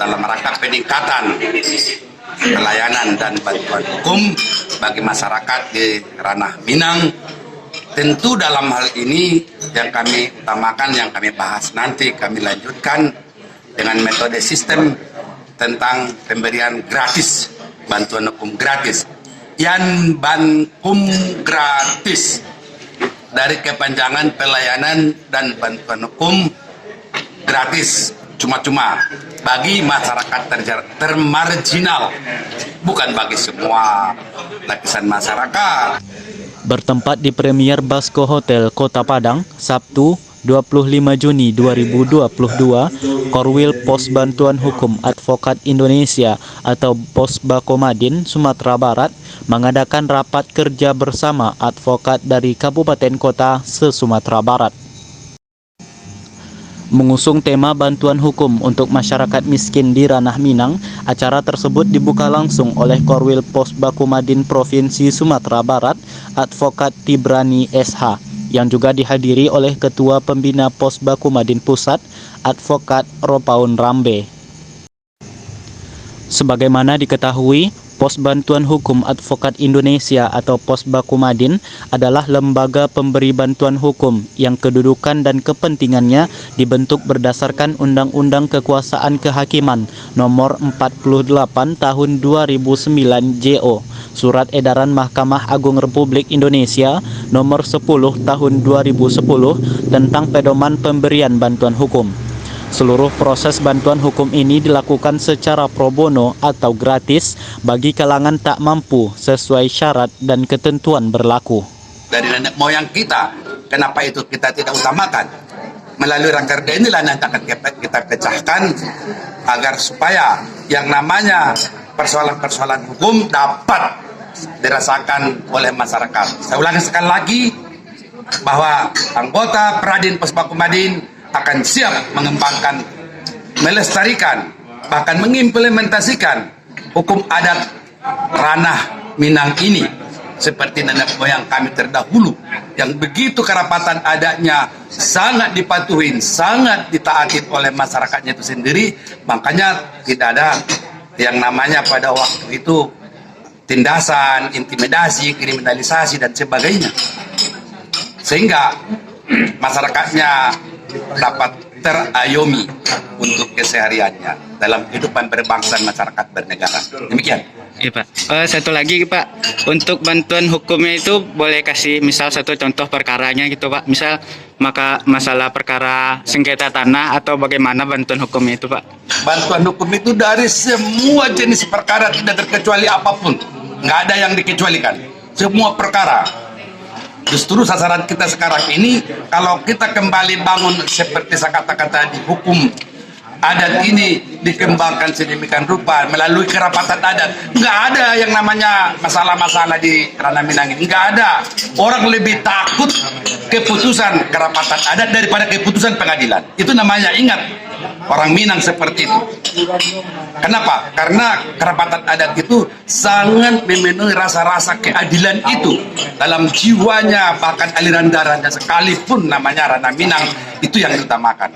dalam rangka peningkatan pelayanan dan bantuan hukum bagi masyarakat di ranah Minang. Tentu dalam hal ini yang kami utamakan, yang kami bahas nanti, kami lanjutkan dengan metode sistem tentang pemberian gratis, bantuan hukum gratis. Yan bankum gratis dari kepanjangan pelayanan dan bantuan hukum gratis cuma-cuma bagi masyarakat termarginal, bukan bagi semua lapisan masyarakat. Bertempat di Premier Basco Hotel Kota Padang, Sabtu 25 Juni 2022, Korwil Pos Bantuan Hukum Advokat Indonesia atau Posbakomadin Sumatera Barat mengadakan rapat kerja bersama advokat dari kabupaten kota se-Sumatera Barat. Mengusung tema bantuan hukum untuk masyarakat miskin di ranah Minang, acara tersebut dibuka langsung oleh Korwil Posbakomadin Provinsi Sumatera Barat, Advokat Tibrani SH, yang juga dihadiri oleh Ketua Pembina Posbakomadin Pusat, Advokat Ropaun Rambe. Sebagaimana diketahui, Pos Bantuan Hukum Advokat Indonesia atau Posbakomadin adalah lembaga pemberi bantuan hukum yang kedudukan dan kepentingannya dibentuk berdasarkan Undang-Undang Kekuasaan Kehakiman Nomor 48 Tahun 2009 JO, Surat Edaran Mahkamah Agung Republik Indonesia Nomor 10 Tahun 2010 tentang pedoman pemberian bantuan hukum. Seluruh proses bantuan hukum ini dilakukan secara pro bono atau gratis bagi kalangan tak mampu sesuai syarat dan ketentuan berlaku. Dari nenek moyang kita, kenapa itu kita tidak utamakan? Melalui rakerda inilah nanti akan kita pecahkan agar supaya yang namanya persoalan-persoalan hukum dapat dirasakan oleh masyarakat. Saya ulangi sekali lagi bahwa anggota Peradin Posbakomadin akan siap mengembangkan, melestarikan, bahkan mengimplementasikan hukum adat ranah Minang ini seperti nenek moyang kami terdahulu yang begitu kerapatan adatnya sangat dipatuhin, sangat ditaati oleh masyarakatnya itu sendiri. Makanya tidak ada yang namanya pada waktu itu tindasan, intimidasi, kriminalisasi dan sebagainya, sehingga masyarakatnya dapat terayomi untuk kesehariannya dalam kehidupan berbangsa dan masyarakat bernegara. Demikian. Iya Pak. Satu lagi Pak, untuk bantuan hukumnya itu boleh kasih misal satu contoh perkaranya gitu Pak. Misal masalah perkara sengketa tanah atau bagaimana bantuan hukumnya itu Pak? Bantuan hukum itu dari semua jenis perkara tidak terkecuali apapun. Nggak ada yang dikecualikan. Semua perkara. Justru sasaran kita sekarang ini, kalau kita kembali bangun seperti saya katakan tadi, hukum adat ini dikembangkan sedemikian rupa melalui kerapatan adat. Nggak ada yang namanya masalah-masalah di ranah Minang ini. Nggak ada. Orang lebih takut keputusan kerapatan adat daripada keputusan pengadilan. Itu namanya, ingat, orang Minang seperti itu. Kenapa? Karena kerapatan adat itu sangat memenuhi rasa-rasa keadilan itu dalam jiwanya, bahkan aliran darahnya sekalipun namanya ranah Minang, itu yang diutamakan.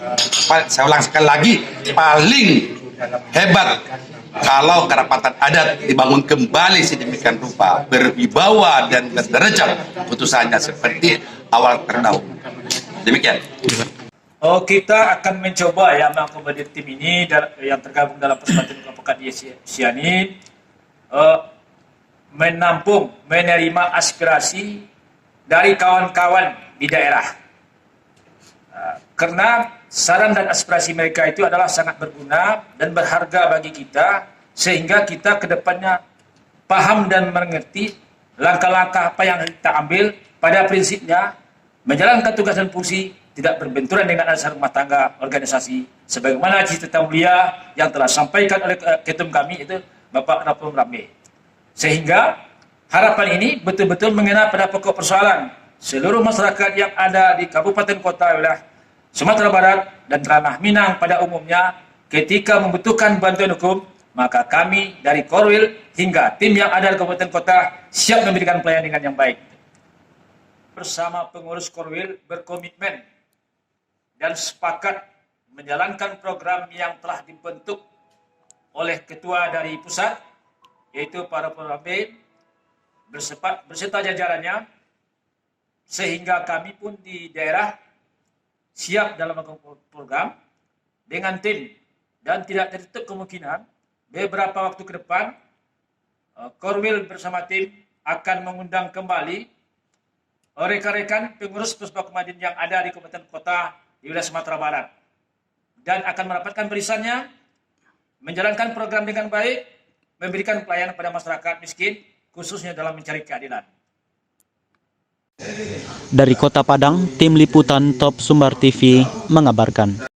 Saya ulang sekali lagi, paling hebat kalau kerapatan adat dibangun kembali sedemikian rupa, berwibawa dan berderajat putusannya seperti awal terdahulu. Demikian. Kita akan mencoba ya mengakomodir tim ini yang tergabung dalam Persatuan Advokat Sianin menampung, menerima aspirasi dari kawan-kawan di daerah. Karena saran dan aspirasi mereka itu adalah sangat berguna dan berharga bagi kita, sehingga kita ke depannya paham dan mengerti langkah-langkah apa yang kita ambil. Pada prinsipnya menjalankan tugas dan fungsi tidak berbenturan dengan asas rumah tangga organisasi, sebagaimana cita-cita mulia yang telah sampaikan oleh ketum kami itu Bapak Ropaun Rambe. Sehingga harapan ini betul-betul mengena pada pokok persoalan seluruh masyarakat yang ada di kabupaten kota wilayah Sumatera Barat dan ranah Minang pada umumnya. Ketika membutuhkan bantuan hukum, maka kami dari Korwil hingga tim yang ada di kabupaten kota siap memberikan pelayanan yang baik. Bersama pengurus Korwil berkomitmen dan sepakat menjalankan program yang telah dibentuk oleh ketua dari pusat, yaitu para Purabin, berserta jajarannya, sehingga kami pun di daerah siap dalam program dengan tim, dan tidak tertutup kemungkinan beberapa waktu ke depan Korwil bersama tim akan mengundang kembali rekan-rekan pengurus Posba Komadin yang ada di kabupaten kota di wilayah Sumatera Barat, dan akan mendapatkan barisannya, menjalankan program dengan baik, memberikan pelayanan pada masyarakat miskin, khususnya dalam mencari keadilan. Dari Kota Padang, tim liputan Top Sumbar TV mengabarkan.